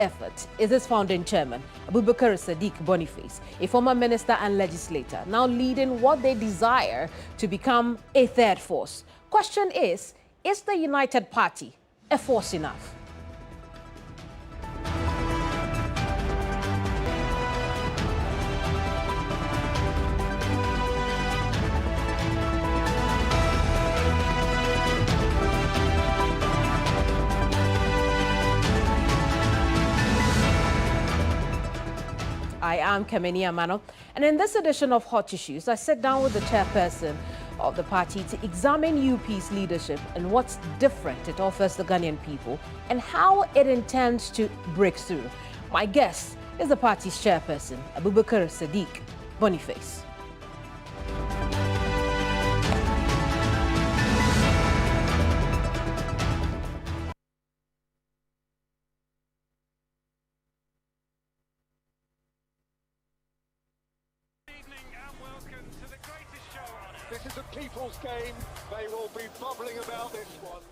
effort is its founding chairman, Abubakar Sadiq Boniface, a former minister and legislator, now leading what they desire to become a third force. Question is the United Party a force enough? I am Kemini Amanor, and in this edition of Hot Issues, I sit down with the chairperson of the party to examine UP's leadership and what's different it offers the Ghanaian people and how it intends to break through. My guest is the party's chairperson, Abubakar Sadiq Boniface. This is a people's game. They will be bubbling about this one.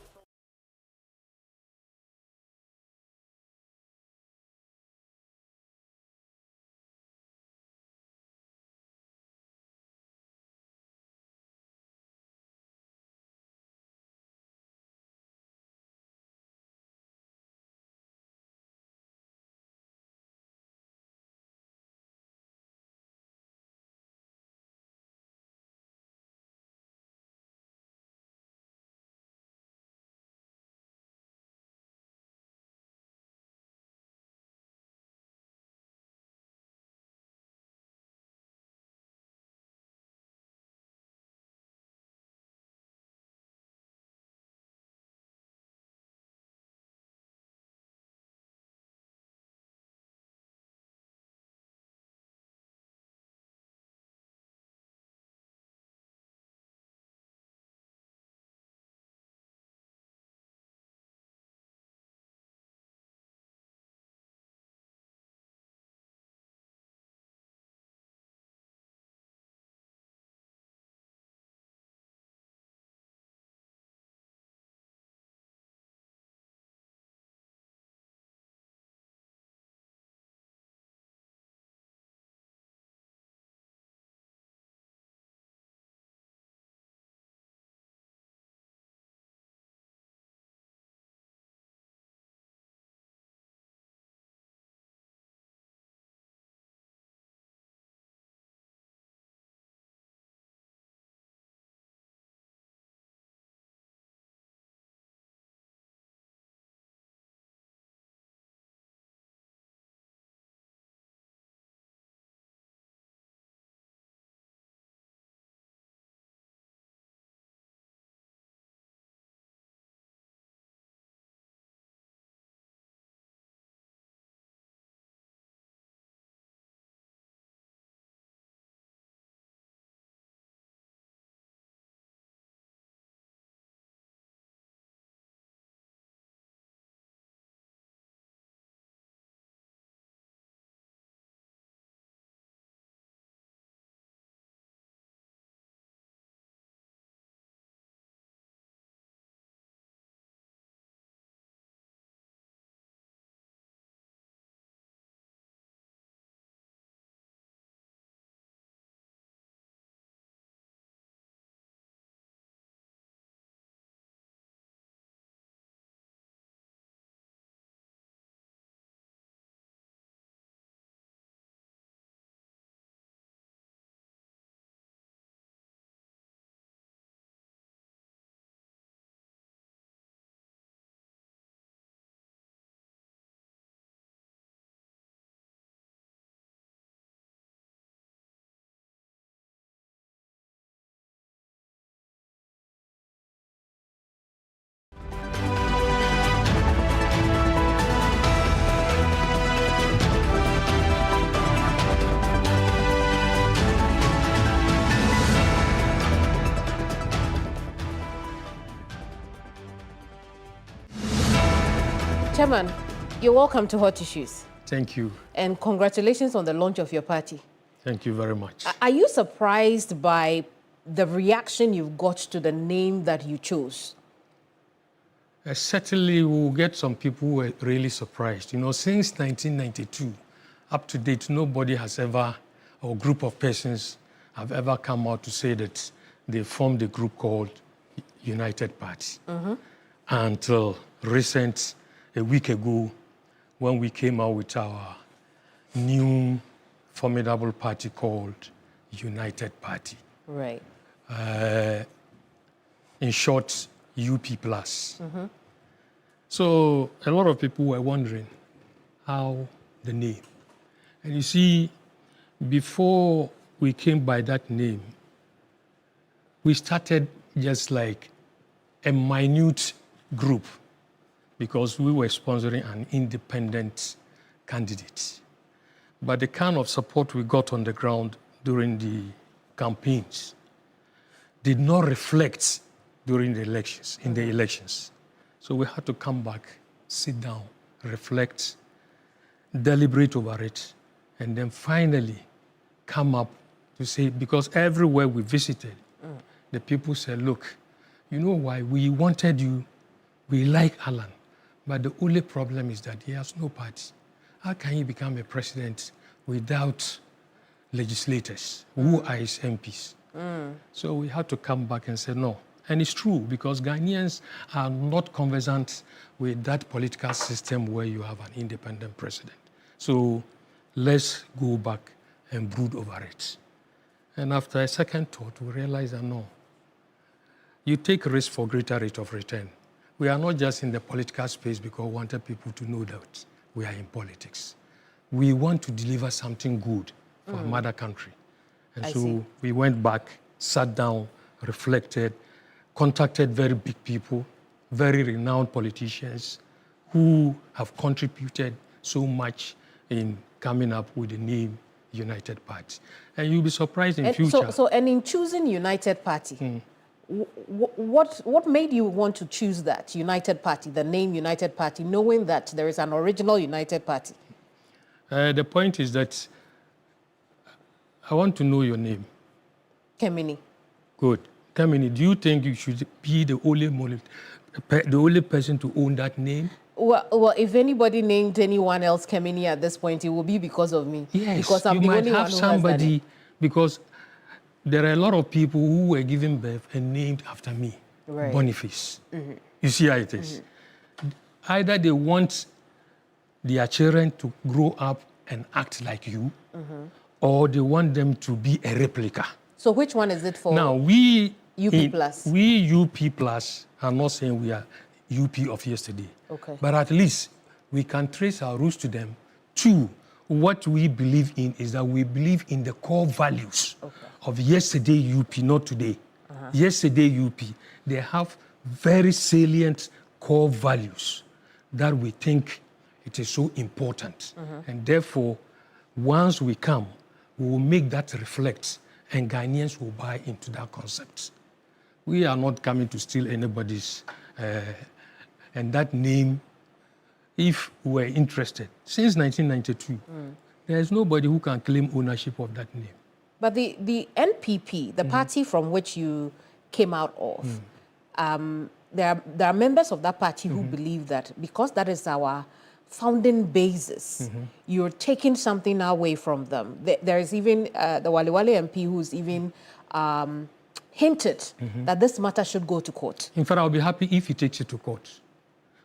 Chairman, you're welcome to Hot Issues. Thank you. And congratulations on the launch of your party. Thank you very much. Are you surprised by the reaction you've got to the name that you chose? Certainly, we will get some people who were really surprised. You know, since 1992, up to date, nobody has ever, or group of persons have ever come out to say that they formed a group called United Party. Until a week ago, when we came out with our new formidable party called United Party. Right. In short, UP Plus. So a lot of people were wondering how the name. And you see, before we came by that name, we started just like a minute group because we were sponsoring an independent candidate. But the kind of support we got on the ground during the campaigns did not reflect during the elections, in the elections. So we had to come back, sit down, reflect, deliberate over it, and then finally come up to say, because everywhere we visited, the people said, look, you know why? We wanted you, we like Alan, but the only problem is that he has no party. How can he become a president without legislators who are his MPs? So we had to come back and say no. And it's true, because Ghanaians are not conversant with that political system where you have an independent president. So let's go back and brood over it. And after a second thought, we realized that no, you take risk for greater rate of return. We are not just in the political space because we wanted people to know that we are in politics. We want to deliver something good for our mother country. And so we went back, sat down, reflected, contacted very big people, very renowned politicians who have contributed so much in coming up with the name United Party. And you'll be surprised in future. And in choosing United Party, what made you want to choose that United Party, the name United Party, knowing that there is an original United Party? The point is that I want to know your name. Kemini. Good. Kemini, do you think you should be the only person to own that name? Well, if anybody named anyone else Kemini at this point, it will be because of me. Yes, because I'm you the might only have one who somebody, has that name. because there are a lot of people who were given birth and named after me, Right. Boniface. You see how it is. Either they want their children to grow up and act like you, or they want them to be a replica. So which one is it for? Now, we UP Plus are not saying we are UP of yesterday. Okay. But at least we can trace our roots to them. Two, what we believe in is that we believe in the core values of yesterday UP, not today. Yesterday UP, they have very salient core values that we think it is so important. And therefore, once we come, we will make that reflect, and Ghanaians will buy into that concept. We are not coming to steal anybody's, and that name, if we were interested, since 1992, there is nobody who can claim ownership of that name. But the NPP, the party from which you came out of, there are members of that party who believe that because that is our founding basis, you're taking something away from them. There is even the Waliwali MP who's even hinted that this matter should go to court. In fact, I'll be happy if he takes it to court,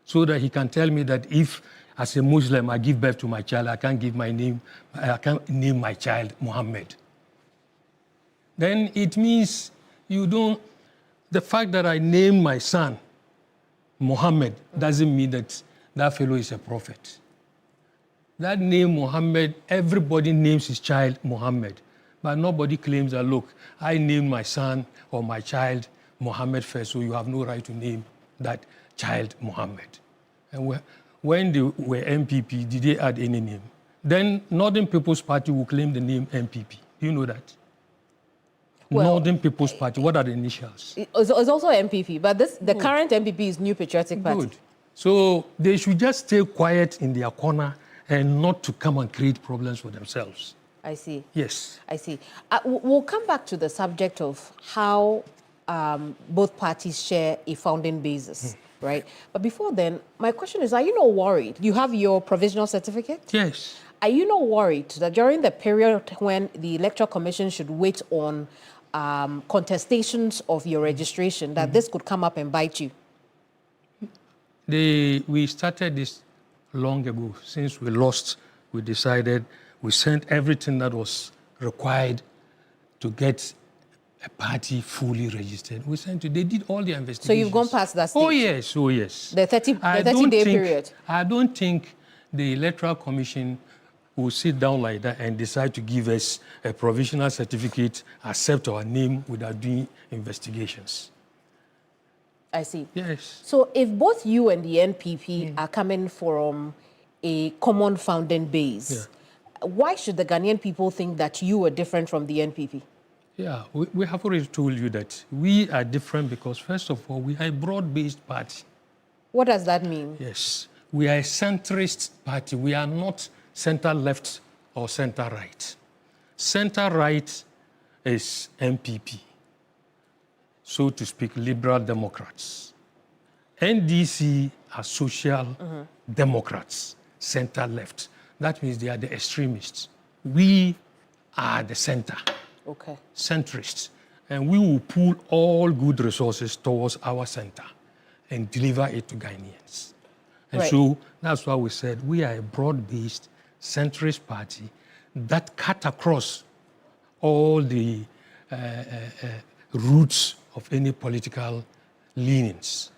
so that he can tell me that if, as a Muslim, I give birth to my child, I can't name my child Muhammad. Then it means the fact that I name my son Muhammad doesn't mean that that fellow is a prophet. That name Muhammad, everybody names his child Muhammad, but nobody claims that, look, I named my son or my child Muhammad first, so you have no right to name that child Muhammad. And when they were MPP, did they add any name? Then Northern People's Party will claim the name MPP. Do you know that? Well, Northern People's Party, what are the initials? It's also MPP, but the current MPP is New Patriotic Party. Good. So they should just stay quiet in their corner and not to come and create problems for themselves. I see. Yes. I see. We'll come back to the subject of how both parties share a founding basis. right? But before then, my question is, are you not worried? You have your provisional certificate? Yes. Are you not worried that during the period when the Electoral Commission should wait on contestations of your registration, that this could come up and bite you? We started this long ago. Since we lost, we decided, we sent everything that was required to get a party fully registered. We sent it. They did all the investigations. So you've gone past that stage? Oh, yes. Oh, yes. The 30-day period? I don't think the Electoral Commission will sit down like that and decide to give us a provisional certificate, accept our name without doing investigations. I see. Yes. So if both you and the NPP are coming from a common founding base, why should the Ghanaian people think that you are different from the NPP? Yeah, we have already told you that we are different because, first of all, we are a broad-based party. What does that mean? Yes. We are a centrist party. We are not center-left or center-right. Center-right is MPP, so to speak, Liberal Democrats. NDC are Social Democrats, center-left. That means they are the extremists. We are the center. Okay. Centrists, and we will pool all good resources towards our center and deliver it to Ghanaians. And so that's why we said we are a broad-based centrist party that cut across all the roots of any political leanings.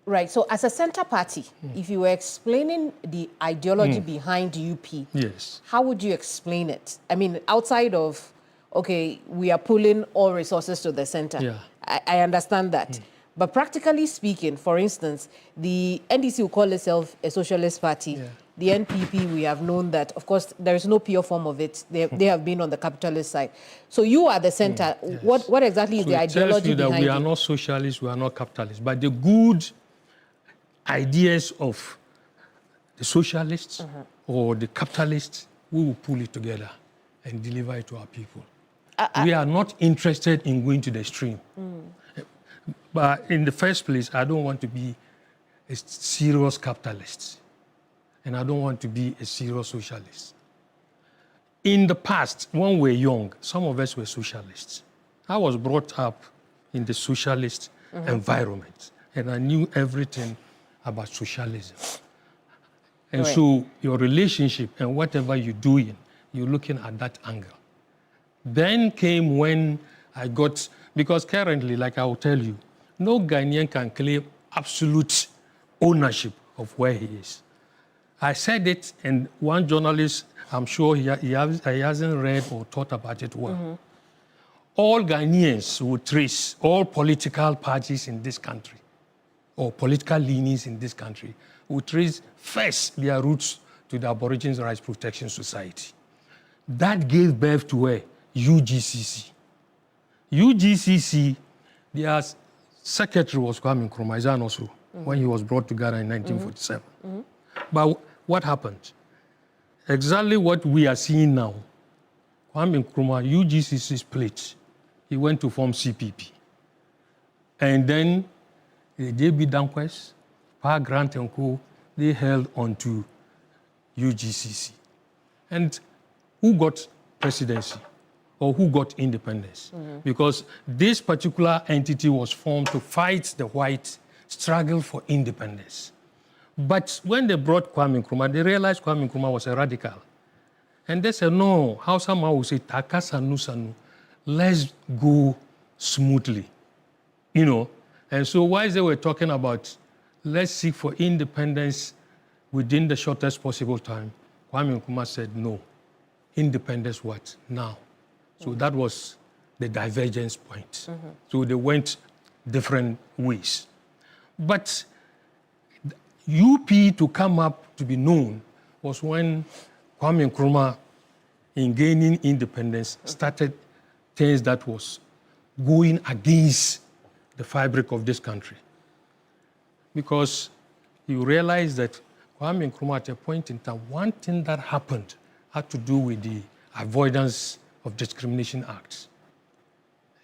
Right. So as a center party, if you were explaining the ideology behind UP, yes, how would you explain it? I mean, outside of, okay, we are pulling all resources to the center. Yeah. I understand that. But practically speaking, for instance, the NDC will call itself a socialist party. Yeah. The NPP, we have known that, of course, there is no pure form of it. They have been on the capitalist side. So you are the center. Yes. What exactly is the ideology tells you that behind we are it? not socialists, we are not capitalists, but the good ideas of the socialists or the capitalists, we will pull it together and deliver it to our people. We are not interested in going to the extreme. But in the first place, I don't want to be a serious capitalist, and I don't want to be a serious socialist. In the past, when we were young, some of us were socialists. I was brought up in the socialist environment, and I knew everything about socialism. And so your relationship and whatever you're doing, you're looking at that angle. Then came when I got, because currently, like I will tell you, no Ghanaian can claim absolute ownership of where he is. I said it, and one journalist, I'm sure he hasn't read or thought about it well. All Ghanaians will trace all political parties in this country, or political leanings in this country, will trace first their roots to the Aborigines Rights Protection Society. That gave birth to a UGCC. UGCC, their secretary was Kwame Nkrumah also, when he was brought together in 1947. But what happened? Exactly what we are seeing now. Kwame Nkrumah, UGCC split. He went to form CPP. And then the JB Danquest, Pa Grant and Co., they held on to UGCC. And who got presidency? Or who got independence? Because this particular entity was formed to fight the white struggle for independence. But when they brought Kwame Nkrumah, they realized Kwame Nkrumah was a radical. And they said, no, how someone would say, Taka Sanu Sanu, let's go smoothly. You know? And so while they were talking about, let's seek for independence within the shortest possible time, Kwame Nkrumah said, no, independence what? Now. So that was the divergence point. So they went different ways. But UP to come up to be known was when Kwame Nkrumah, in gaining independence, started things that was going against the fabric of this country. Because you realize that Kwame Nkrumah, at a point in time, one thing that happened had to do with the Avoidance of Discrimination Act.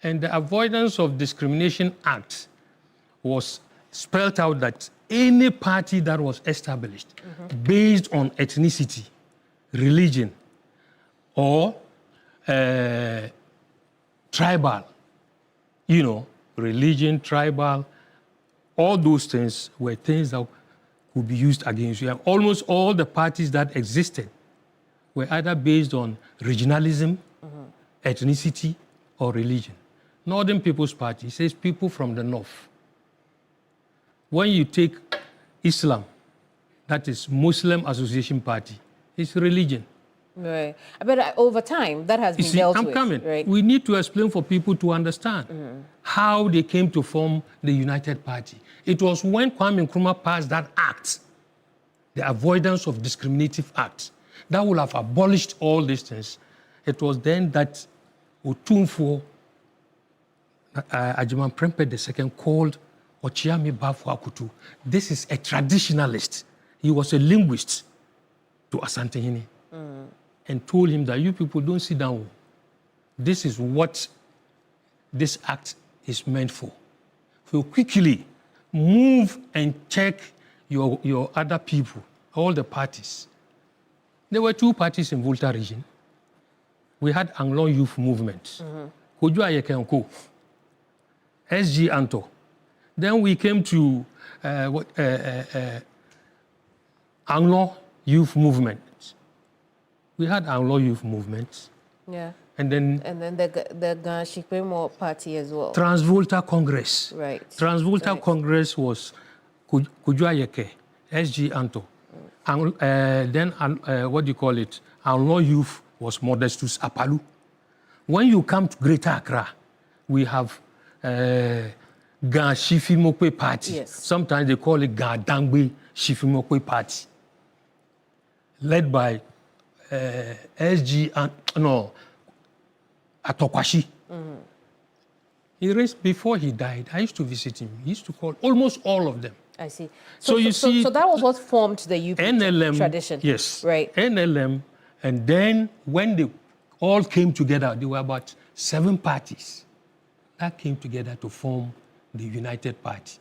And the Avoidance of Discrimination Act was spelled out that any party that was established based on ethnicity, religion, or tribal, religion, tribal, all those things were things that could be used against you. And almost all the parties that existed were either based on regionalism, ethnicity, or religion. Northern People's Party says people from the north. When you take Islam, that is Muslim Association Party, it's religion. Right. But over time, that has been dealt with. I'm coming. Right? We need to explain for people to understand how they came to form the United Party. It was when Kwame Nkrumah passed that act, the Avoidance of Discriminative Act, that would have abolished all these things. It was then that Otumfuo Ajiman Prempeh II called Ochiami Bafo Akutu. This is a traditionalist. He was a linguist to Asantehene and told him that you people don't sit down. This is what this act is meant for. So quickly move and check your other people, all the parties. There were two parties in Volta region. We had Anglo Youth Movement, Kojo Ayekenko, SG Anto. Then we came to Anglo Youth Movement. We had Anglo Youth Movement. Yeah. And then the Ganshikpemo Party as well. Transvolta Congress. Right. Transvolta Congress was Kojo Ayeke, SG Anto. Then what do you call it? Anglo Youth was Modestus Apalu. When you come to Greater Accra, we have Gan Shifimokwe Party. Yes. Sometimes they call it Gan Dangbe Shifimokwe Party. Led by SG Atokwashi. He raised, before he died, I used to visit him. He used to call almost all of them. I see. So you see, so that was what formed the UP NLM, tradition. Yes. Right. NLM, and then when they all came together, there were about 7 parties that came together to form the United Party.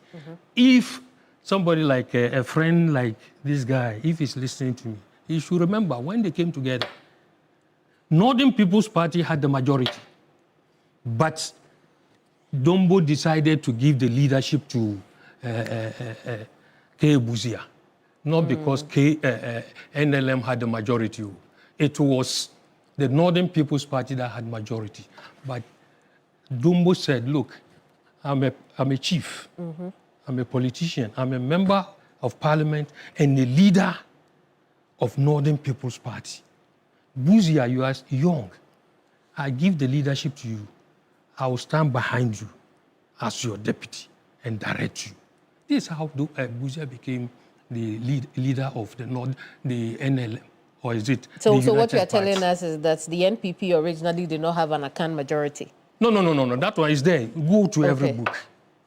If somebody like a friend like this guy, if he's listening to me, he should remember when they came together, Northern People's Party had the majority, but Dombo decided to give the leadership to K. Buzia, not because NLM had the majority. It was the Northern People's Party that had majority. But Dombo said, look, I'm a chief, I'm a politician, I'm a member of parliament and a leader of Northern People's Party. Buzia, you are young. I give the leadership to you. I will stand behind you as your deputy and direct you. This is how Buzia became the leader of the NLM, or is it? So what you are telling us is that the NPP originally did not have an Akan majority. No. That one is there. Go to every book.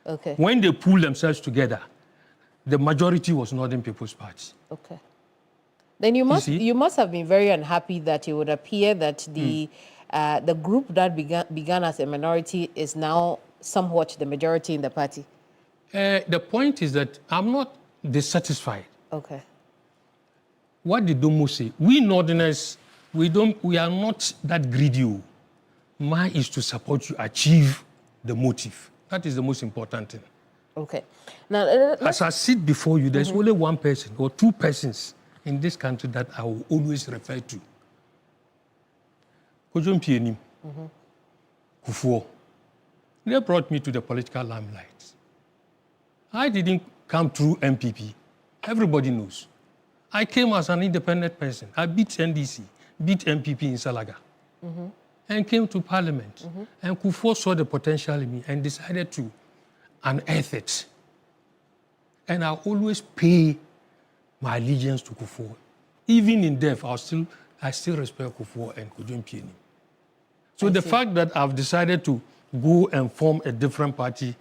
Okay. When they pulled themselves together, the majority was Northern People's Party. Okay. Then you must have been very unhappy that it would appear that the group that began as a minority is now somewhat the majority in the party. The point is that I'm not dissatisfied. Okay. What did Domo say? We Northerners, we are not that greedy. Mine is to support you achieve the motive. That is the most important thing. Okay. Now, as I sit before you, there's only one person or 2 persons in this country that I will always refer to. Kojo Mpieni, Kufuor. They brought me to the political limelight. I didn't come through MPP. Everybody knows. I came as an independent person. I beat NDC, beat MPP in Salaga, and came to Parliament. And Kufuor saw the potential in me and decided to unearth it. And I always pay my allegiance to Kufuor. Even in death, I still respect Kufuor and Kojo Mpieni. So the fact that I've decided to go and form a different party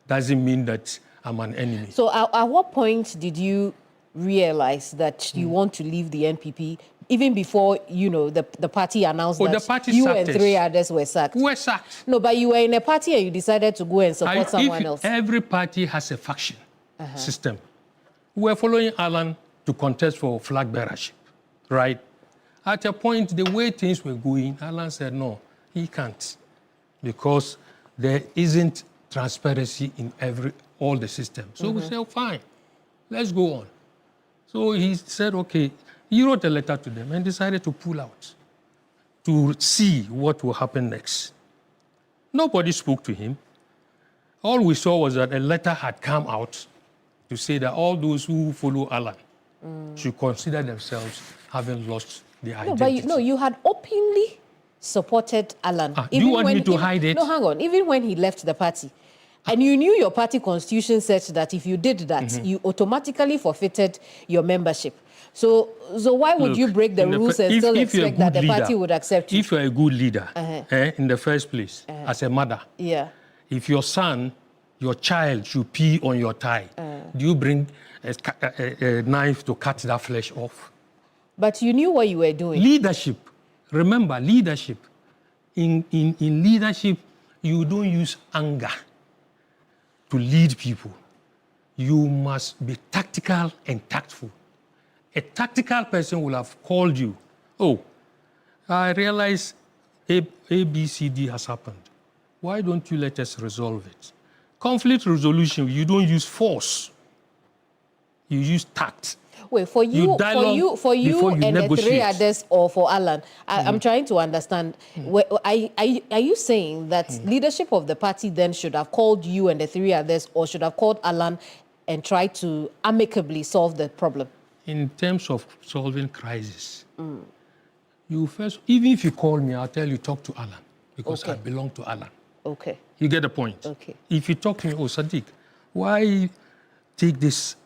doesn't mean that I'm an enemy. So at what point did you realize that you want to leave the NPP, even before, the party announced that the party you sacked and us. 3 others were sacked? We're sacked. No, but you were in a party and you decided to go and support someone else. Every party has a faction system. We were following Alan to contest for flag bearership, right? At a point, the way things were going, Alan said, no, he can't, because there isn't transparency in all the systems. So we said, oh, fine, let's go on. So he said, okay, he wrote a letter to them and decided to pull out to see what will happen next. Nobody spoke to him. All we saw was that a letter had come out to say that all those who follow Alan should consider themselves having lost their identity. But you had openly supported Alan. Do you want me to hide it? No, hang on. Even when he left the party, and you knew your party constitution said that if you did that, you automatically forfeited your membership. So why would you break the rules and still expect that the party would accept you? If you're a good leader, in the first place, as a mother, if your son, your child should pee on your tie, do you bring a knife to cut that flesh off? But you knew what you were doing. Leadership. Remember, leadership. In leadership, you don't use anger to lead people. You must be tactical and tactful. A tactical person will have called you. Oh, I realize A, B, C, D has happened. Why don't you let us resolve it? Conflict resolution, you don't use force. You use tact. Wait, for you and the three others, or for Alan, I'm trying to understand. Are you saying that leadership of the party then should have called you and the three others, or should have called Alan and tried to amicably solve the problem? In terms of solving crisis, you first, even if you call me, I'll tell you, talk to Alan, because I belong to Alan. Okay. You get the point? Okay. If you talk to me, oh, Sadiq, why take this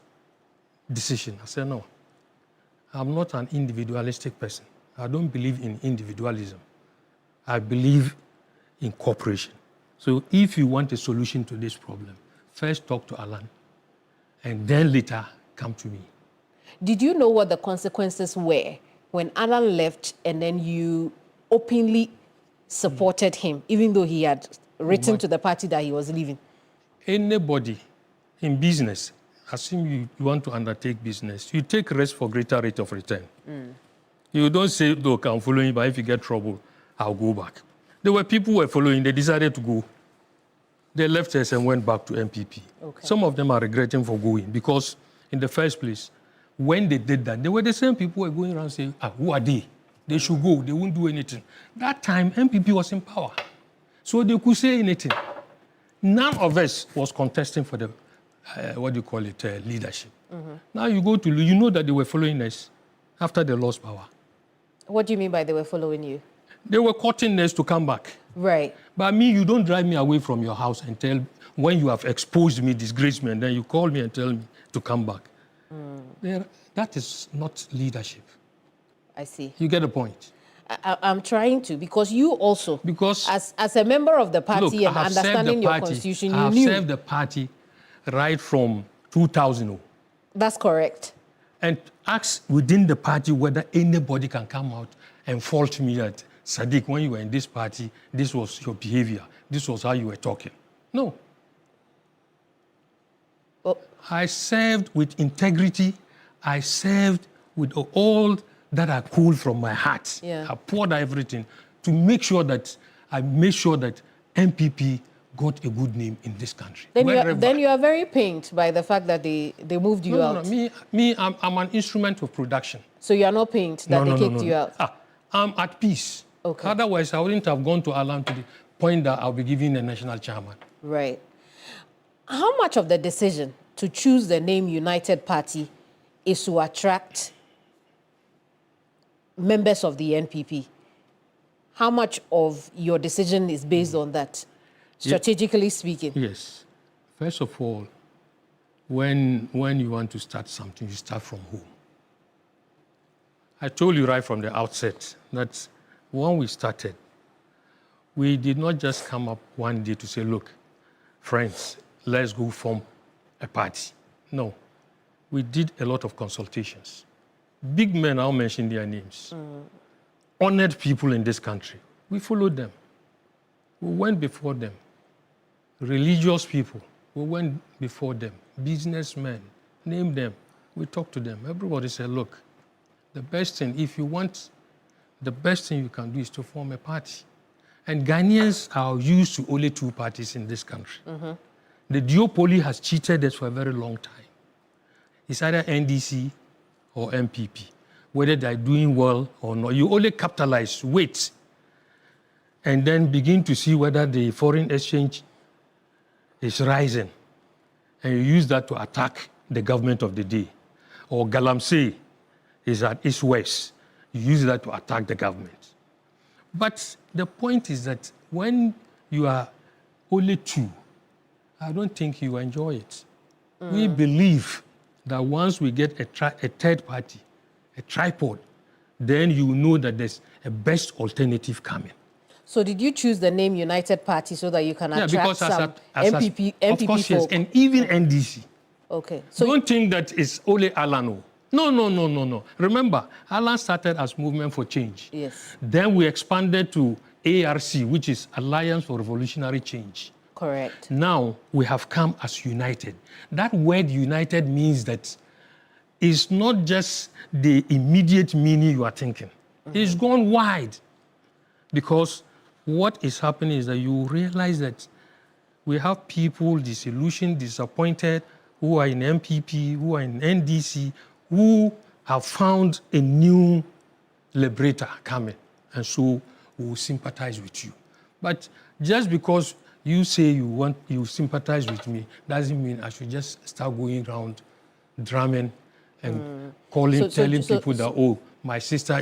decision? I said, no, I'm not an individualistic person. I don't believe in individualism. I believe in cooperation. So if you want a solution to this problem, first talk to Alan, and then later come to me. Did you know what the consequences were when Alan left and then you openly supported him, even though he had written to the party that he was leaving? Anybody in business, assume you want to undertake business, you take risk for greater rate of return. You don't say, look, I'm following, but if you get trouble, I'll go back. There were people who were following, they decided to go. They left us and went back to MPP. Okay. Some of them are regretting for going, because in the first place, when they did that, they were the same people who were going around saying, who are they? They should go, they won't do anything. That time, MPP was in power. So they could say anything. None of us was contesting for the, leadership. Now you go to, you know that they were following us after they lost power. What do you mean by they were following you? They were courting us to come back. Right. But me, you don't drive me away from your house and tell, when you have exposed me, disgraced me, and then you call me and tell me to come back. That is not leadership. I see. You get the point? I'm trying to, because you also, as a member of the party, and understanding your constitution, you knew. I've served the party right from 2000. That's correct. And ask within the party whether anybody can come out and fault me that, Sadiq, when you were in this party, this was your behavior, this was how you were talking. No. Well, I served with integrity. I served with all that I pulled from my heart. I poured everything to make sure that MPP got a good name in this country. Then you are very pained by the fact that they moved you out. No, I'm an instrument of production. So you are not pained that they kicked you out? I'm at peace. Okay. Otherwise, I wouldn't have gone to Alan to the point that I'll be giving a national chairman. Right. How much of the decision to choose the name United Party is to attract members of the NPP? How much of your decision is based on that, strategically speaking? Yes. First of all, when you want to start something, you start from home. I told you right from the outset that when we started, we did not just come up one day to say, look, friends, let's go form a party. No. We did a lot of consultations. Big men, I'll mention their names. Honored people in this country. We followed them. We went before them. Religious people, we went before them. Businessmen, name them. We talked to them. Everybody said, look, the best thing, if you want, the best thing you can do is to form a party. And Ghanaians are used to only two parties in this country. The duopoly has cheated us for a very long time. It's either NDC or MPP, whether they're doing well or not. You only capitalize, wait, and then begin to see whether the foreign exchange is rising. And you use that to attack the government of the day. Or Galamsey is at its worst. You use that to attack the government. But the point is that when you are only two, I don't think you enjoy it. We believe that once we get a third party, a tripod, then you know that there's a best alternative coming. So did you choose the name United Party so that you can attract because some as MPP of course, yes, folk? and even NDC. Okay. So Don't think that it's only Alan. No. Remember, Alan started as Movement for Change. yes, Then we expanded to ARC, which is Alliance for Revolutionary Change. correct. Now we have come as united. That word united means that it's not just the immediate meaning you are thinking. It's gone wide. Because what is happening is that you realize that we have people disillusioned, disappointed, who are in MPP, who are in NDC, who have found a new liberator coming. And so we will sympathize with you. But just because you say you sympathize with me, doesn't mean I should just start going around drumming and telling people that, oh, my sister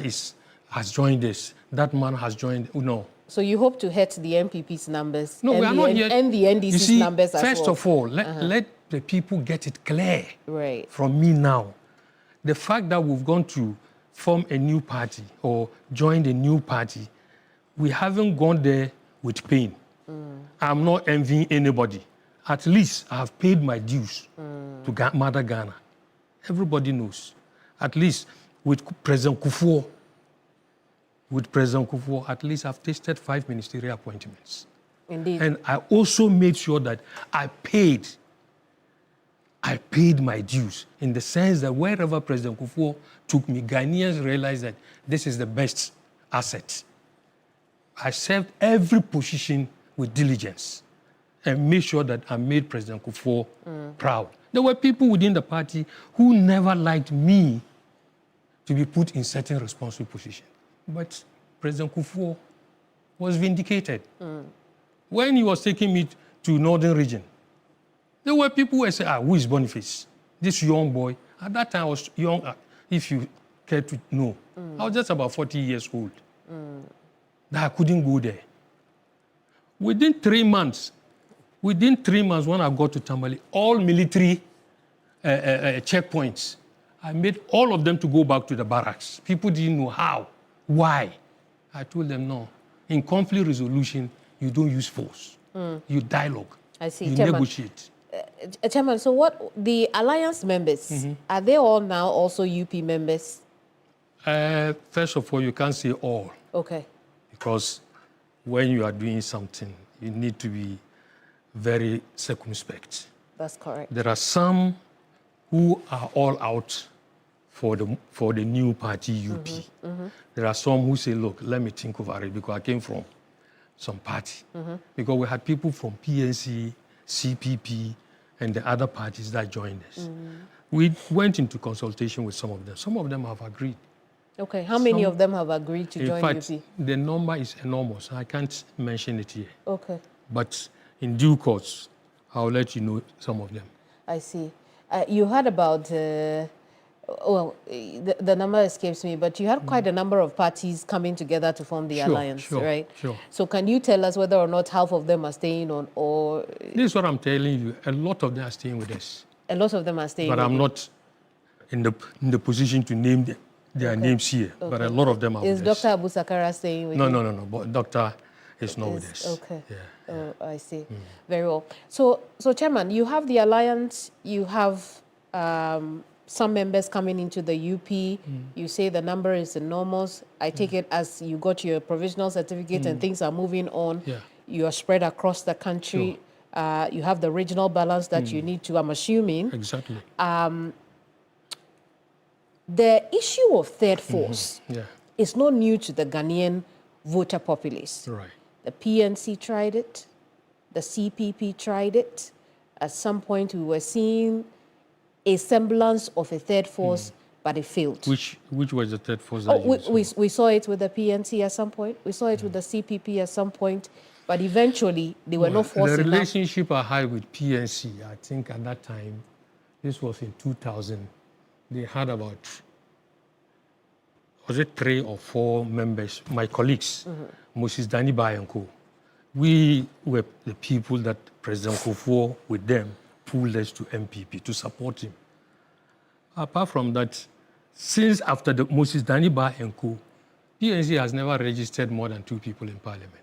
has joined this, that man has joined. No. So you hope to hit the MPP's numbers No, we are not yet. and the NDC's you see, numbers as well. First of all, let the people get it clear Right. from me now. The fact that we've gone to form a new party or joined a new party, we haven't gone there with pain. I'm not envying anybody. At least I have paid my dues to Mother Ghana. Everybody knows. At least with President Kufuor, at least I've tasted 5 ministerial appointments. Indeed. And I also made sure that I paid my dues in the sense that wherever President Kufuor took me, Ghanaians realized that this is the best asset. I served every position with diligence and made sure that I made President Kufuor proud. There were people within the party who never liked me to be put in certain responsible positions. But President Kufuor was vindicated. When he was taking me to Northern Region, there were people who said, who is Boniface? This young boy. At that time, I was young, if you care to know. I was just about 40 years old. That I couldn't go there. Within 3 months, when I got to Tamale, all military checkpoints, I made all of them to go back to the barracks. People didn't know how, why. I told them, no. In conflict resolution, you don't use force. You dialogue. I see. You Chairman, negotiate. Chairman, so what, the alliance members, are they all now also UP members? First of all, you can't say all. Okay. Because when you are doing something, you need to be very circumspect. That's correct. There are some who are all out for the new party UP. There are some who say, look, let me think over it because I came from some party. Because we had people from PNC, CPP, and the other parties that joined us. We went into consultation with some of them. Some of them have agreed. Okay, how many of them have agreed to join In fact, UP? the number is enormous. I can't mention it here. Okay, But in due course, I'll let you know some of them. I see. You heard about, the number escapes me, but you had quite a number of parties coming together to form the alliance, right? Sure. So can you tell us whether or not half of them are staying on, or... This is what I'm telling you. A lot of them are staying with us. A lot of them are staying But with I'm you. not in the position to name their names here. But a lot of them are Is with us. Dr. Abu Sakara staying with you? No. But Doctor is not with us. Okay. Yeah. Oh, I see. Very well. So, Chairman, you have the alliance, you have some members coming into the UP. You say the number is enormous. I take it as you got your provisional certificate and things are moving on. Yeah. You are spread across the country. You have the regional balance that you need to, I'm assuming. Exactly. The issue of third force Yeah, is not new to the Ghanaian voter populace. right. The PNC tried it. The CPP tried it. At some point, we were seeing a semblance of a third force, but it failed. Which was the third force Oh, that you saw? we saw it with the PNC at some point. We saw it with the CPP at some point. But eventually, they were not forced The enough. relationship I had with PNC, I think at that time, this was in 2000, they had about, was it 3 or 4 members, my colleagues, Moses Daniba and co. We were the people that President Kufuor with them pulled us to MPP to support him. Apart from that, since after the Moses Daniba and co, PNC has never registered more than 2 people in parliament.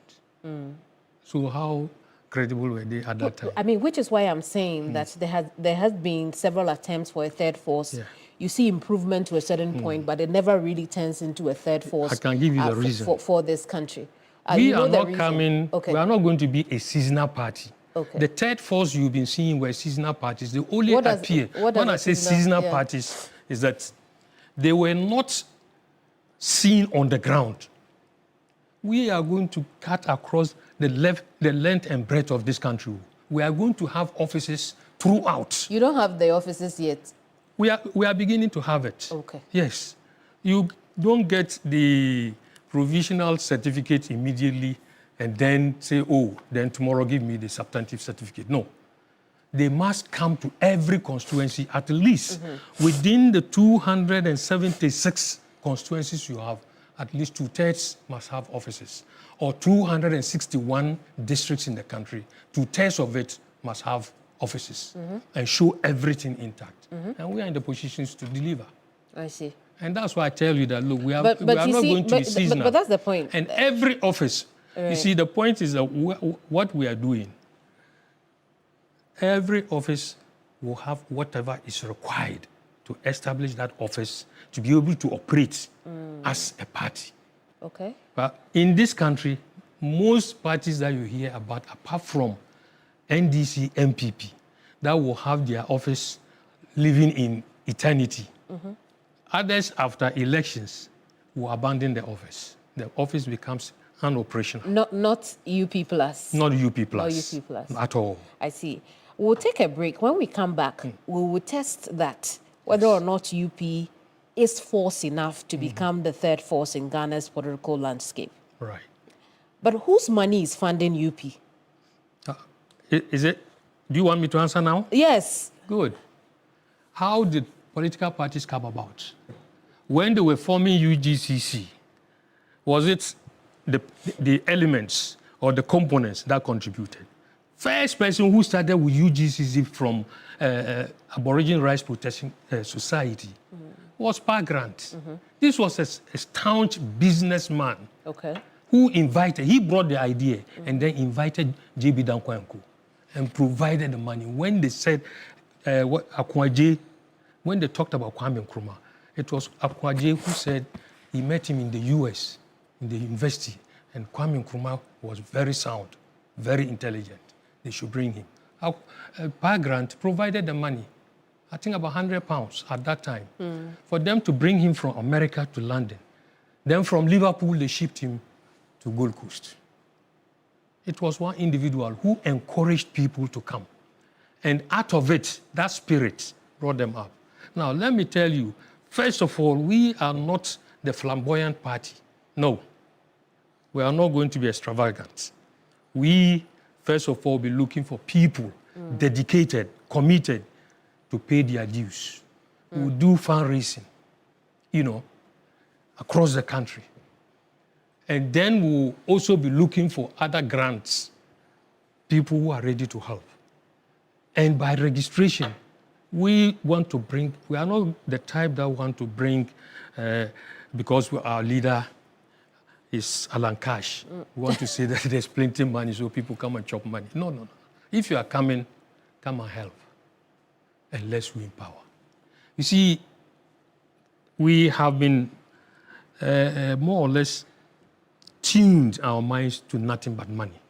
So how credible were they at that time? I mean, which is why I'm saying that there has been several attempts for a third force. Yeah. You see improvement to a certain point, but it never really turns into a third force. I can give you the reason. For this country. We you know are the not reason. coming, Okay. we are not going to be a seasonal party. Okay. The third force you've been seeing were seasonal parties. They only What does- appear. what does When a I say seasonal- seasonal yeah. parties, is that they were not seen on the ground. We are going to cut across the length and breadth of this country. We are going to have offices throughout. You don't have the offices yet. We are beginning to have it. Okay. Yes. You don't get the provisional certificate immediately and then say, oh, then tomorrow give me the substantive certificate. No. They must come to every constituency, at least within the 276 constituencies you have, at least 2/3 must have offices, or 261 districts in the country, 2/3 of it must have offices and show everything intact. And we are in the positions to deliver. I see. And that's why I tell you that, look, we are But not you see, going to be seasonal. but that's the point. And every office, you Right. see, the point is that what we are doing, every office will have whatever is required to establish that office to be able to operate as a party. Okay. But in this country, most parties that you hear about, apart from NDC, MPP, that will have their office living in eternity. Others, after elections, will abandon the office. The office becomes unoperational. Not UP plus. Not UP plus. Not UP plus. At all. I see. We'll take a break. When we come back, we will test that, whether or not UP is force enough to become the third force in Ghana's political landscape. Right. But whose money is funding UP? Is it? Do you want me to answer now? Yes. Good. How did political parties come about? When they were forming UGCC, was it the elements or the components that contributed? First person who started with UGCC from Aboriginal Rights Protection Society was Pa Grant. This was a staunch businessman Okay. who he brought the idea and then invited J.B. Dankwanko and provided the money. When they said, when they talked about Kwame Nkrumah, it was Akwaje who said he met him in the US, in the university, and Kwame Nkrumah was very sound, very intelligent. They should bring him. Pa Grant provided the money, I think about £100 at that time, for them to bring him from America to London. Then from Liverpool, they shipped him to Gold Coast. It was one individual who encouraged people to come. And out of it, that spirit brought them up. Now, let me tell you, first of all, we are not the flamboyant party. No. We are not going to be extravagant. We, first of all, be looking for people dedicated, committed to pay their dues. We will do fundraising, across the country. And then we'll also be looking for other grants, people who are ready to help. And by registration, we are not the type that want to bring, because our leader is Alan Cash. We want to say that there's plenty of money so people come and chop money. No. If you are coming, come and help. And let's win power. You see, we have been more or less tuned our minds to nothing but money.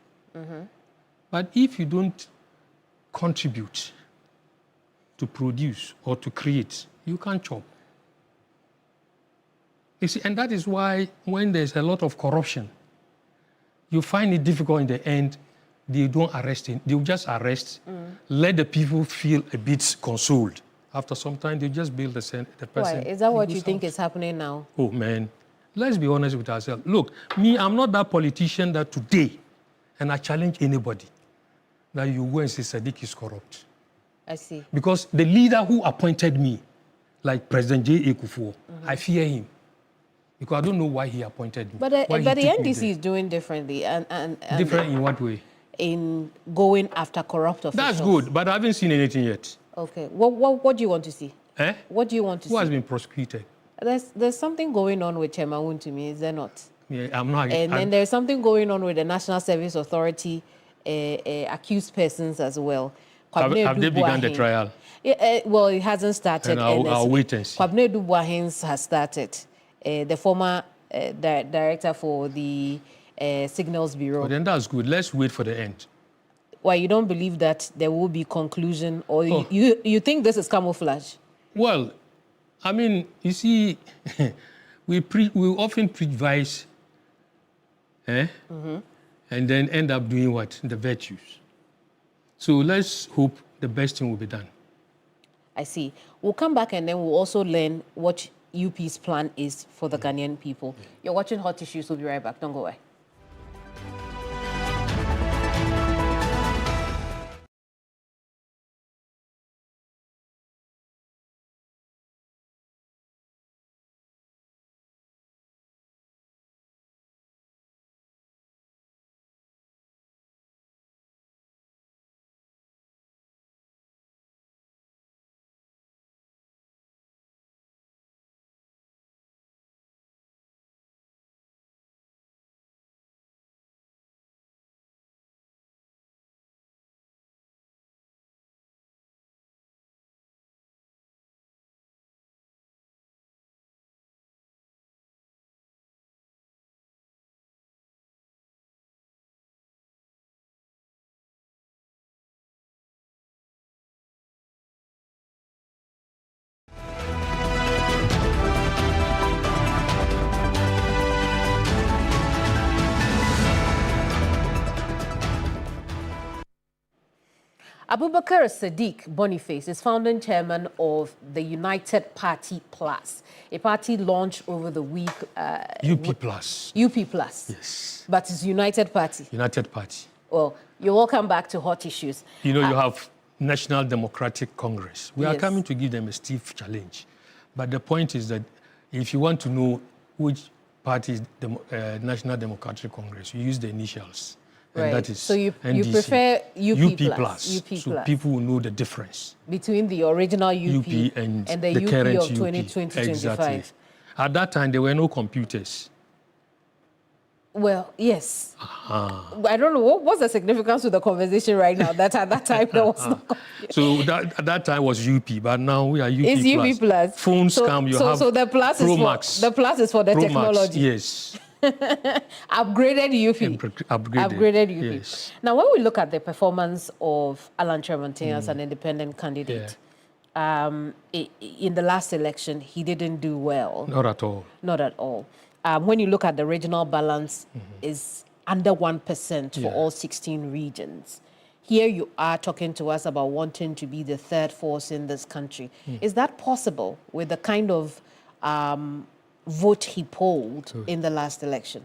But if you don't contribute to produce or to create, you can't chop. You see, and that is why when there's a lot of corruption, you find it difficult in the end. They don't arrest him. They'll just arrest, let the people feel a bit consoled. After some time, they just bail the person. Why? Is that what you think is happening now? Oh, man. Let's be honest with ourselves. Look, me, I'm not that politician that today, and I challenge anybody, that you go and say Sadiq is corrupt. I see. Because the leader who appointed me, like President J.A. Kufuor, I fear him. Because I don't know why he appointed me. But the NDC is doing differently. And different in what way? In going after corrupt officials. That's good, but I haven't seen anything yet. Okay. What do you want to see? Eh? What do you want to see? Who has been prosecuted? There's something going on with Chemaun to me, is there not? Yeah, I'm not. And then there's something going on with the National Service Authority, accused persons as well. Have they begun the trial? Yeah, well, it hasn't started. And I'll wait and see. Kwabena Duboahens has started. The former director for the Signals Bureau. But then that's good. Let's wait for the end. Why, you don't believe that there will be conclusion, or you think this is camouflage? Well, I mean, you see, we often preach vice, and then end up doing what? The virtues. So let's hope the best thing will be done. I see. We'll come back and then we'll also learn what UP's plan is for the Ghanaian people. You're watching Hot Issues. We'll be right back. Don't go away. Abubakar Sadiq Boniface is founding chairman of the United Party Plus, a party launched over the week. UP Plus. UP Plus. Yes. But it's United Party. United Party. Well, you're welcome back to Hot Issues. You know, you have National Democratic Congress. We are coming to give them a stiff challenge. But the point is that if you want to know which party is the National Democratic Congress, you use the initials. And that is so you NDC. Prefer UP Plus. UP so plus. People will know the difference between the original UP and the UP current of 2020-25. Exactly. At that time, there were no computers. Well, yes. I don't know. What's the significance of the conversation right now? That at that time, there was no computer. So at that time was UP, but now we are UP It's Plus. UP Plus. Phones come, you have so the plus Pro is Max. the plus is for the Pro technology. Max, yes. Upgraded UP. Upgraded UP. Yes. Now, when we look at the performance of Alan Tremontaine as an independent candidate, in the last election, he didn't do well. Not at all. Not at all. When you look at the regional balance, is under 1% for all 16 regions. Here you are talking to us about wanting to be the third force in this country. Is that possible with the kind of vote he polled in the last election?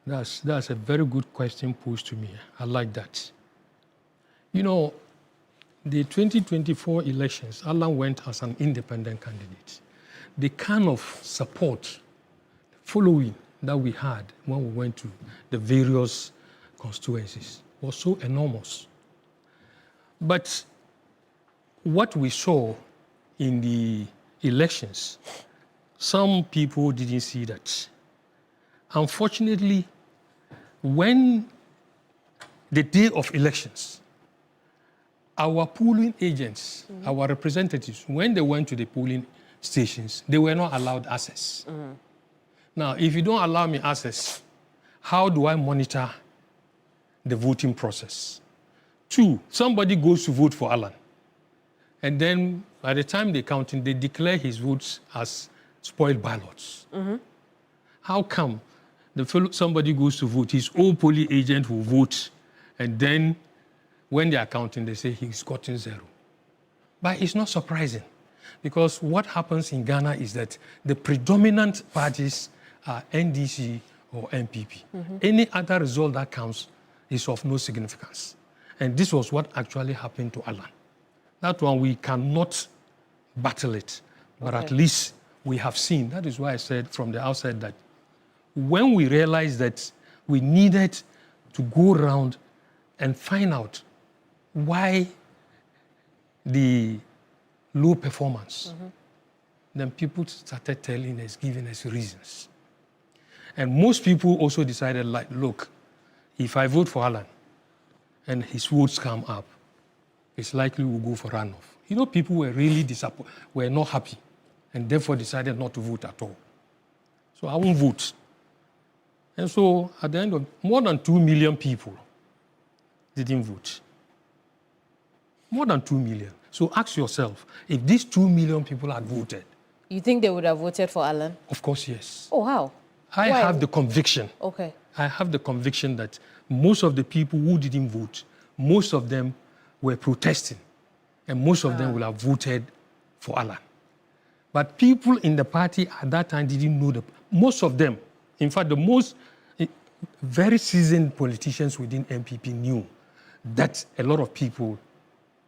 That's a very good question posed to me. I like that. You know, the 2024 elections, Alan went as an independent candidate. The kind of support, following that we had when we went to the various constituencies was so enormous. But what we saw in the elections, some people didn't see that. Unfortunately, when the day of elections, our polling agents, our representatives, when they went to the polling stations, they were not allowed access. Now, if you don't allow me access, how do I monitor the voting process? 2, somebody goes to vote for Alan, and then by the time they count, they declare his votes as spoiled ballots. How come somebody goes to vote, his own polling agent will vote, and then when they are counting, they say he's gotten 0. But it's not surprising, because what happens in Ghana is that the predominant parties are NDC or MPP. Any other result that comes is of no significance. And this was what actually happened to Alan. That one, we cannot battle it, but at least we have seen. That is why I said from the outset that when we realized that we needed to go around and find out why the low performance, then people started telling us, giving us reasons. And most people also decided, like, look, if I vote for Alan and his votes come up, it's likely we'll go for runoff. You know, people were really disappointed, were not happy, and therefore decided not to vote at all. So I won't vote. And so at the end of more than 2 million people didn't vote. More than 2 million. So ask yourself, if these 2 million people had voted. You think they would have voted for Alan? Of course, yes. Oh, how? I have the conviction. Okay. I have the conviction that most of the people who didn't vote, most of them were protesting, and most of them will have voted for Alan. But people in the party at that time didn't know most of them, in fact, the most very seasoned politicians within MPP knew that a lot of people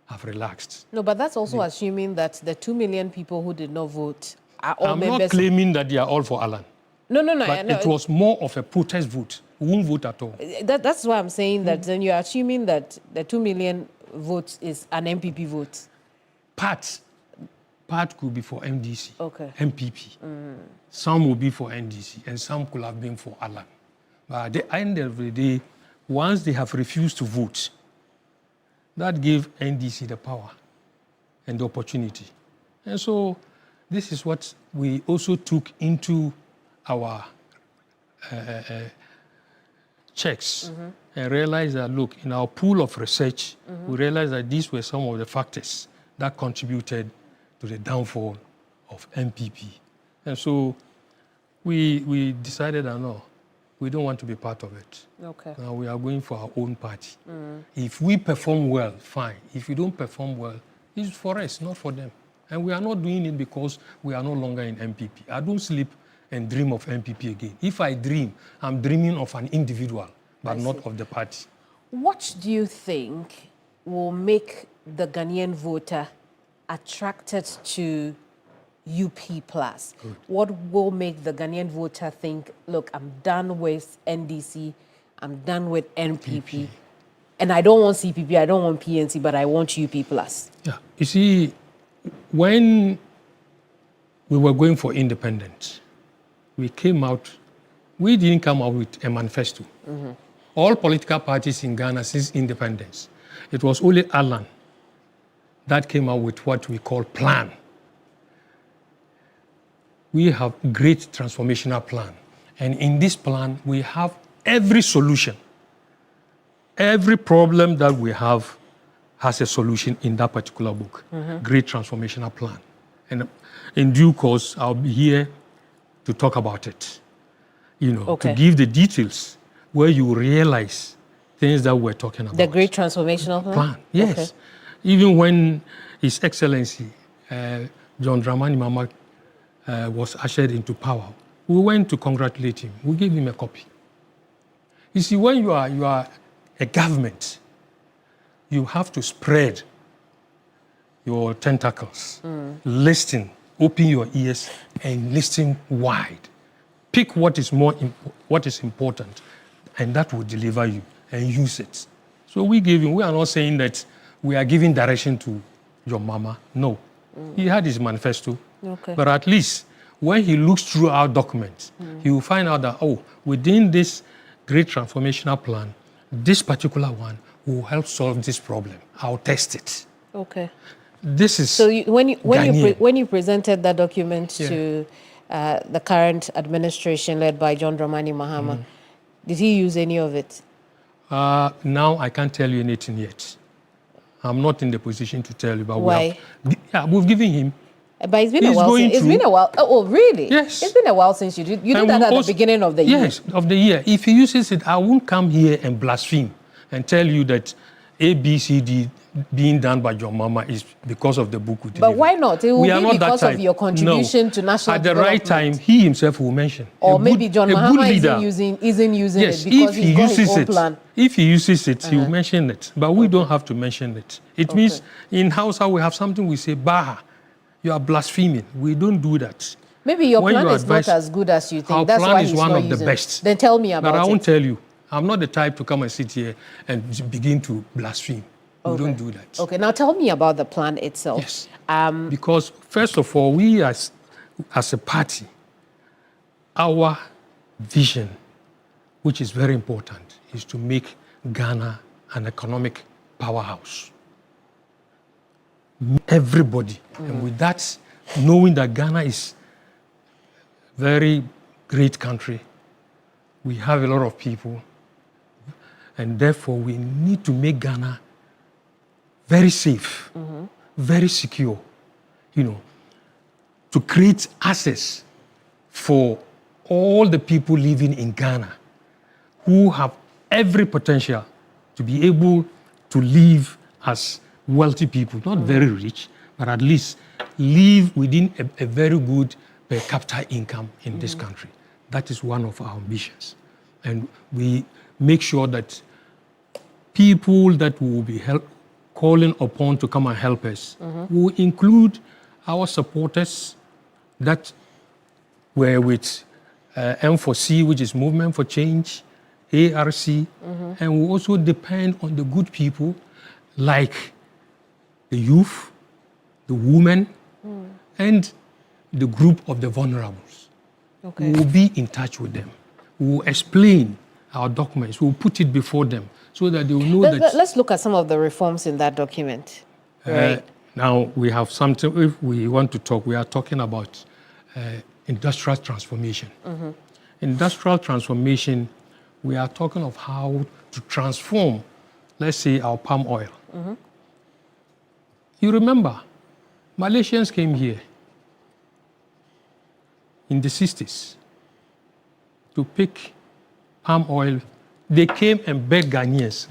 have relaxed. No, but that's also assuming that the 2 million people who did not vote are all members. I'm not claiming that they are all for Alan. No. But it was more of a protest vote. We won't vote at all. That's why I'm saying that then you're assuming that the 2 million votes is an MPP vote. Part could be for MDC, MPP. Some will be for NDC, and some could have been for Alan. But at the end of the day, once they have refused to vote, that gave NDC the power and the opportunity. And so this is what we also took into our checks and realized that, look, in our pool of research, we realized that these were some of the factors that contributed to the downfall of MPP. And so we decided that, no, we don't want to be part of it. Okay. Now we are going for our own party. If we perform well, fine. If we don't perform well, it's for us, not for them. And we are not doing it because we are no longer in MPP. I don't sleep and dream of MPP again. If I dream, I'm dreaming of an individual, but not of the party. What do you think will make the Ghanaian voter attracted to UP+? Good. What will make the Ghanaian voter think, look, I'm done with NDC, I'm done with NPP, and I don't want CPP, I don't want PNC, but I want UP+? Yeah, you see, when we were going for independence, we didn't come out with a manifesto. All political parties in Ghana since independence, it was only Alan that came out with what we call plan. We have great transformational plan. And in this plan, we have every solution. Every problem that we have has a solution in that particular book. Great transformational plan. And in due course, I'll be here to talk about it. To give the details where you realize things that we're talking about. The great transformational plan? Yes. Okay. Even when His Excellency, John Dramani Mahama, was ushered into power, we went to congratulate him. We gave him a copy. You see, when you are a government, you have to spread your tentacles, listen, open your ears, and listen wide. Pick what is important, and that will deliver you, and use it. So we are not saying that we are giving direction to your mama. No. He had his manifesto. Okay. But at least when he looks through our documents, he will find out that, within this great transformational plan, this particular one will help solve this problem. I'll test it. Okay. This is so when you presented that document to the current administration led by John Dramani Mahama, did he use any of it? Now I can't tell you anything yet. I'm not in the position to tell you. But why? We've given him But it's been a He's while. going It's through- been a while. Oh, really? Yes. It's been a while since you did. You did And that we at also- the beginning of the year. Yes, of the year. If he uses it, I won't come here and blaspheme and tell you that A, B, C, D being done by your mama is because of the book. But why not? It will We are be not that because of type. your contribution No. to national At the right development. time, he himself will mention. Or A maybe good- John a good Mahama leader. isn't using Yes, it because if he's he got his uses own it, plan. if he uses it, he will mention it. But we don't have to mention it. It means in Hausa we have something we say, Baha, you are blaspheming. We don't do that. Maybe your When plan you is not advise- as good as you think. Our That's plan why is he's one not of the using best. it. Then tell me about But I won't it. tell you. I'm not the type to come and sit here and begin to blaspheme. We don't do that. Okay, now tell me about the plan itself. Yes. Because first of all, we as a party, our vision, which is very important, is to make Ghana an economic powerhouse. Everybody. And with that, knowing that Ghana is a very great country, we have a lot of people, and therefore we need to make Ghana very safe, very secure, to create access for all the people living in Ghana who have every potential to be able to live as wealthy people, not very rich, but at least live within a very good per capita income in this country. That is one of our ambitions. And we make sure that people that will be calling upon to come and help us will include our supporters that were with M4C, which is Movement for Change, ARC, and we also depend on the good people like the youth, the women, and the group of the vulnerables. Okay. We will be in touch with them. We will explain our documents. We will put it before them so that they will know that... Let's look at some of the reforms in that document. Right. Now, we have something, if we want to talk, we are talking about industrial transformation. Industrial transformation, we are talking of how to transform, let's say, our palm oil. You remember, Malaysians came here in the 60s to pick palm oil. They came and begged Ghanaians.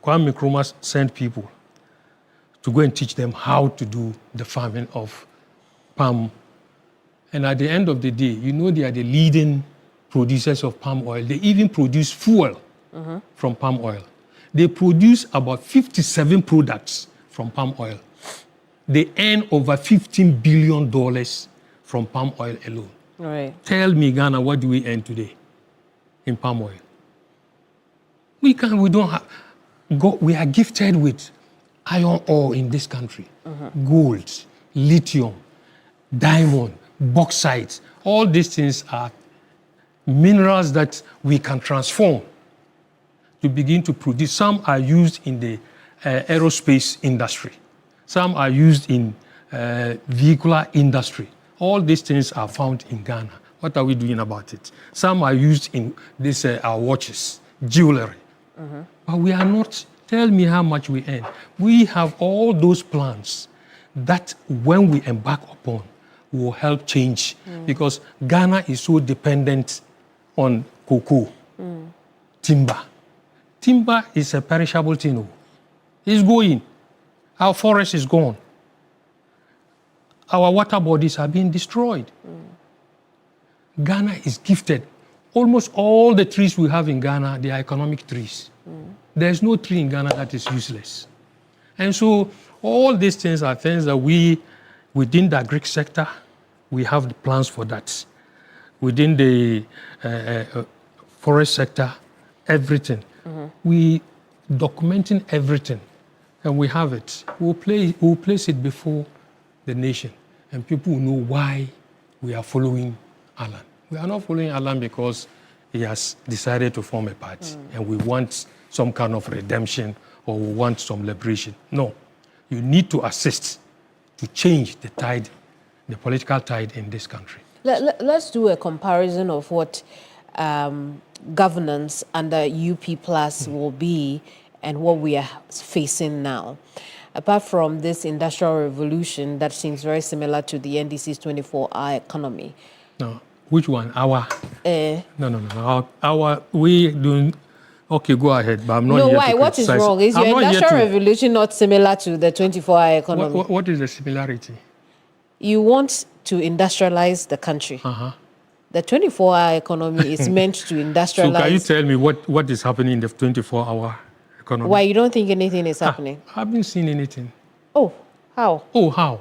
Kwame Nkrumah sent people to go and teach them how to do the farming of palm. And at the end of the day, they are the leading producers of palm oil. They even produce fuel from palm oil. They produce about 57 products from palm oil. They earn over $15 billion from palm oil alone. Right. Tell me, Ghana, what do we earn today in palm oil? We don't have, we are gifted with iron ore in this country, gold, lithium, diamond, bauxite. All these things are minerals that we can transform to begin to produce. Some are used in the aerospace industry. Some are used in vehicular industry. All these things are found in Ghana. What are we doing about it? Some are used in this, our watches, jewelry. But we are not, tell me how much we earn. We have all those plans that when we embark upon will help change because Ghana is so dependent on cocoa, timber. Timber is a perishable thing. It's going. Our forest is gone. Our water bodies are being destroyed. Ghana is gifted. Almost all the trees we have in Ghana, they are economic trees. There's no tree in Ghana that is useless. And so all these things are things that we, within the agric sector, we have the plans for that. Within the forest sector, everything. We documenting everything, and we have it. We'll place it before the nation, and people will know why we are following Alan. We are not following Alan because he has decided to form a party, and we want some kind of redemption or we want some liberation. No, you need to assist to change the tide, the political tide in this country. Let's do a comparison of what governance under UP Plus will be and what we are facing now. apart from this industrial revolution that seems very similar to the NDC's 24-hour economy. No, which one? Our? Eh. No. We don't. Okay, go ahead, but I'm not No, here why? to What is criticize. wrong? Is I'm your not here industrial to- revolution not similar to the 24-hour economy? What is the similarity? You want to industrialize the country. The 24-hour economy is meant to So industrialize. can you tell me what is happening in the 24-hour economy? Why you don't think anything is happening? I haven't seen anything. Oh, how? Oh, how?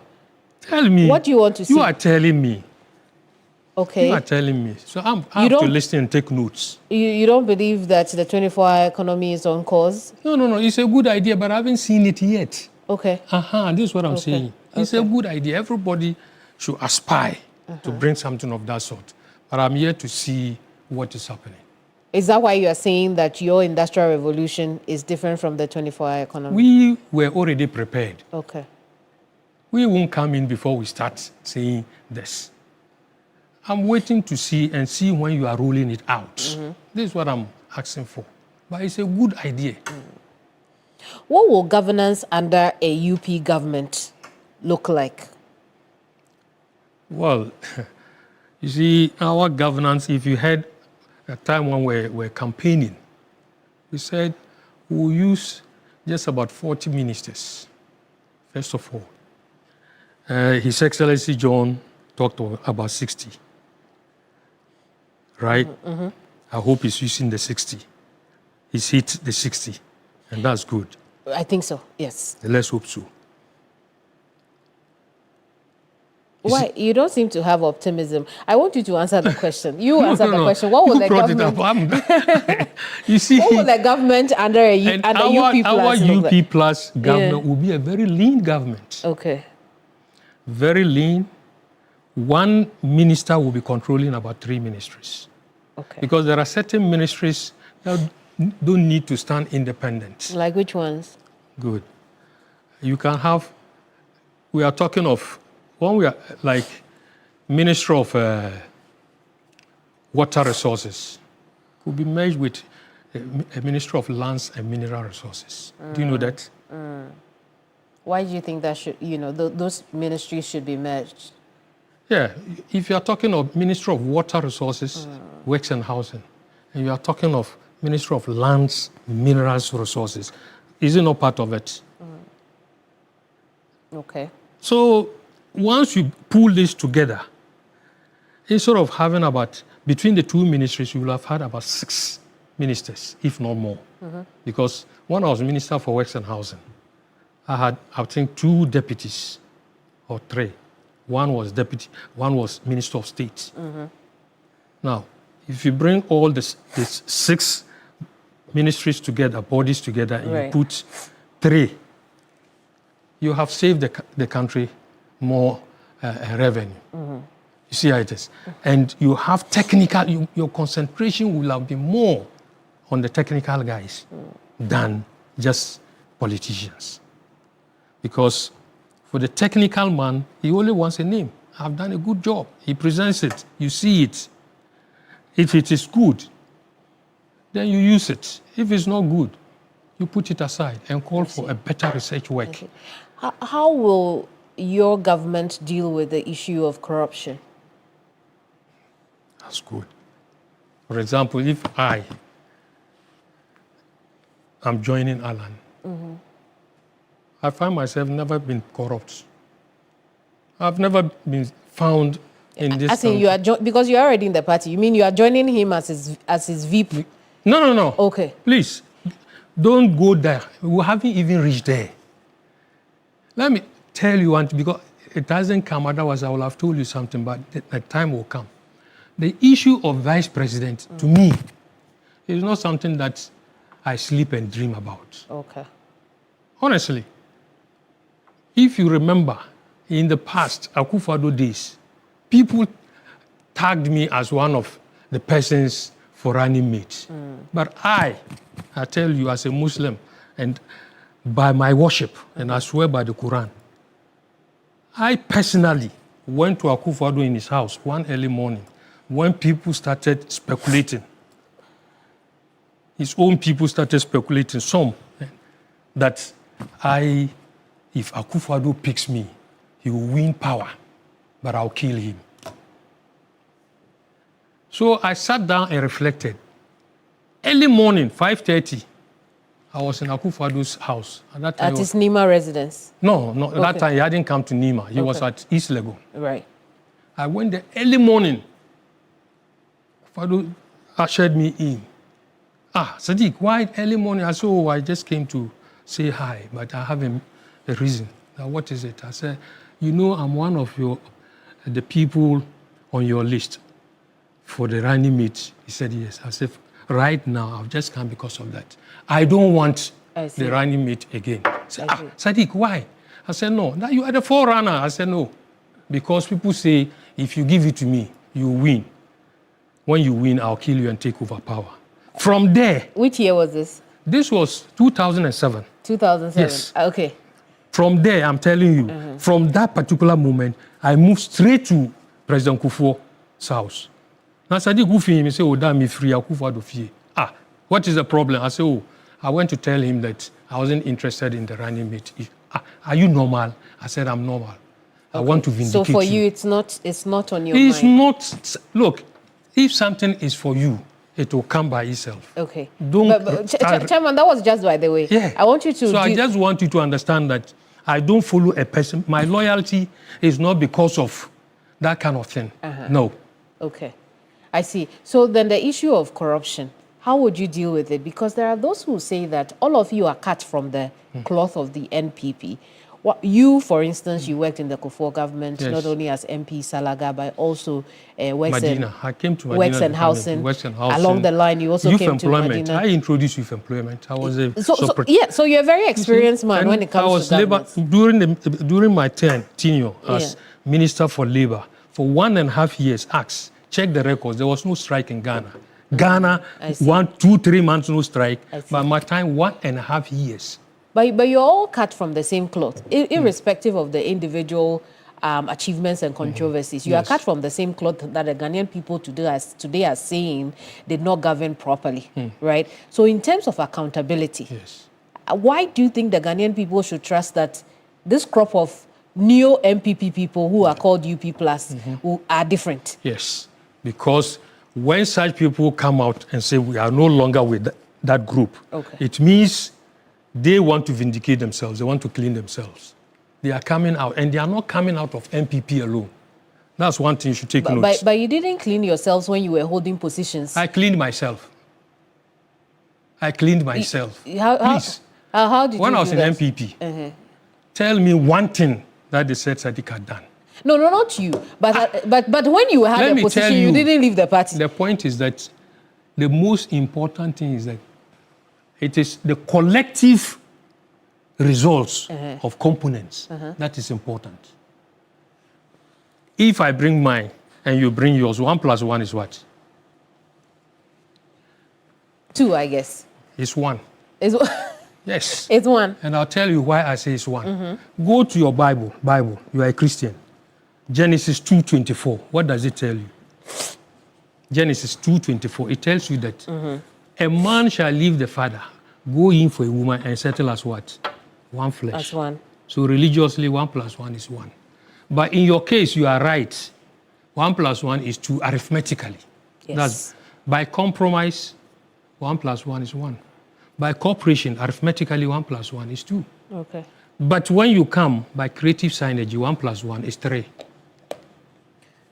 Tell me. What do you want to see? You are telling me. Okay. You are telling me. So I have to listen and take notes. You don't believe that the 24-hour economy is on course? No. It's a good idea, but I haven't seen it yet. Okay. This is what I'm saying. It's a good idea. Everybody should aspire to bring something of that sort. But I'm here to see what is happening. Is that why you are saying that your industrial revolution is different from the 24-hour economy? We were already prepared. Okay. We won't come in before we start saying this. I'm waiting to see when you are rolling it out. This is what I'm asking for. But it's a good idea. What will governance under a UP government look like? Well, you see, our governance, if you had a time when we're campaigning, we said we'll use just about 40 ministers, first of all. His Excellency John talked about 60. Right? I hope he's using the 60. He's hit the 60, and that's good. I think so, yes. Let's hope so. Why? You don't seem to have optimism. I want you to answer the question. You answer the question. What will the government... You see, what will the government under UP Plus our UP Plus government will be a very lean government. Okay. Very lean. One minister will be controlling about 3 ministries. Okay. Because there are certain ministries that don't need to stand independent. Like which ones? Good. You can have, we are talking of, one we are like Minister of Water Resources could be merged with a Minister of Lands and Mineral Resources. Do you know that? Why do you think that should, those ministries should be merged? Yeah, if you are talking of Minister of Water Resources, Works and Housing, and you are talking of Minister of Lands, Minerals Resources, is it not part of it? Okay. So once you pull this together, instead of having between the 2 ministries, you will have had about 6 ministers, if not more. Because when I was Minister for Works and Housing, I had, I think, 2 deputies or 3. One was deputy, one was Minister of State. Now, if you bring all these 6 ministries together, bodies together, and you put 3, you have saved the country more revenue. You see how it is? And you have technical, your concentration will have been more on the technical guys than just politicians. Because for the technical man, he only wants a name. I've done a good job. He presents it. You see it. If it is good, then you use it. If it's not good, you put it aside and call for a better research work. How will your government deal with the issue of corruption? That's good. For example, if I am joining Alan, I find myself never been corrupt. I've never been found in this. As in you are because you're already in the party. You mean you are joining him as his VP? No. Okay. Please, don't go there. We haven't even reached there. Let me tell you one, because it hasn't come. Otherwise, I will have told you something. But the time will come. The issue of vice president, to me, is not something that I sleep and dream about. Okay. Honestly. If you remember, in the past, Akufo-Addo days, people tagged me as one of the persons for running mates. But I tell you as a Muslim, and by my worship, and I swear by the Quran, I personally went to Akufo-Addo in his house one early morning when people started speculating. His own people started speculating, some, that I if Akufo-Addo picks me, he will win power, but I'll kill him. So I sat down and reflected. Early morning, 5:30, I was in Akufo-Addo's house. At that time, At his Nima residence? No, that time he hadn't come to Nima. He was at East Legon. Right. I went there early morning. Akufo-Addo ushered me in. Sadiq, why early morning? I said, I just came to say hi, but I have a reason. Now, what is it? I said, I'm one of the people on your list for the running mate. He said, yes. I said, right now, I've just come because of that. I don't want the running mate again. He said, Sadiq, why? I said, no, now you are the forerunner. I said, no, because people say, if you give it to me, you win. When you win, I'll kill you and take over power. From there. Which year was this? This was 2007. 2007? Yes. Okay. From there, I'm telling you, from that particular moment, I moved straight to President Kufuor's house. Now, Sadiq Gufi, he said, damn me free, Akufo-Addo fie. What is the problem? I said, I went to tell him that I wasn't interested in the running mate. Are you normal? I said, I'm normal. Okay. I want to vindicate you. So for you, it's not on your mind? It's not. Look, if something is for you, it will come by itself. Okay. Chairman, that was just by the way. Yeah. I want you to... So I just want you to understand that I don't follow a person. My loyalty is not because of that kind of thing. No. Okay. I see. So then the issue of corruption, how would you deal with it? Because there are those who say that all of you are cut from the cloth of the NPP. You, for instance, you worked in the Kufuor government, yes, not only as MP Salaga, but also works and housing. Along the line, you also came to Medina. I introduced youth employment. I was a so you're a very experienced man when it comes to governance. During my tenure as Minister for Labour, for 1.5 years, check the records, there was no strike in Ghana. Ghana, 1, 2, 3 months, no strike. By my time, 1.5 years. But you're all cut from the same cloth, irrespective of the individual achievements and controversies. You are cut from the same cloth that the Ghanaian people today are saying did not govern properly, right? So in terms of accountability, why do you think the Ghanaian people should trust that this crop of neo-MPP people who are called UP+, who are different? Yes, because when such people come out and say we are no longer with that group, it means they want to vindicate themselves. They want to clean themselves. They are coming out, and they are not coming out of MPP alone. That's one thing you should take note. But you didn't clean yourselves when you were holding positions. I cleaned myself. How did you do when I was that? in MPP, tell me one thing that they said Sadiq had done. No, not you. But when you had a position, you didn't leave the party. The point is that the most important thing is that it is the collective results of components that is important. If I bring mine and you bring yours, 1 + 1 is what? 2, I guess. It's 1. Yes. It's 1. And I'll tell you why I say it's 1. Go to your Bible. You are a Christian. Genesis 2:24. What does it tell you? Genesis 2:24. It tells you that a man shall leave the father, go in for a woman, and settle as what? One flesh. As one. So religiously, 1 + 1 is 1. But in your case, you are right. 1 + 1 is 2 arithmetically. Yes. That's by compromise, 1 + 1 is 1. By cooperation, arithmetically, 1 + 1 is 2. Okay. But when you come by creative synergy, 1 + 1 is 3.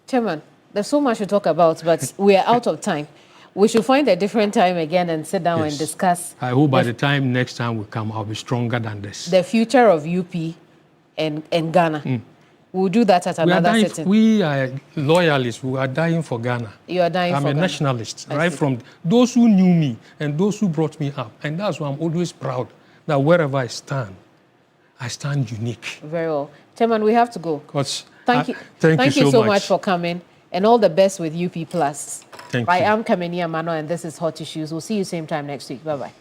Chairman, there's so much to talk about, but we are out of time. We should find a different time again and sit down and discuss. I hope by the time next time we come, I'll be stronger than this. The future of UP and Ghana. We'll do that at another sitting. We are loyalists. We are dying for Ghana. You are dying for Ghana. I'm a nationalist, right from those who knew me and those who brought me up. And that's why I'm always proud that wherever I stand unique. Very well. Chairman, we have to go. Thank you. Thank you so much for coming, and all the best with UP+. Thank you. I am Kemini Amanor, and this is Hot Issues. We'll see you same time next week. Bye-bye.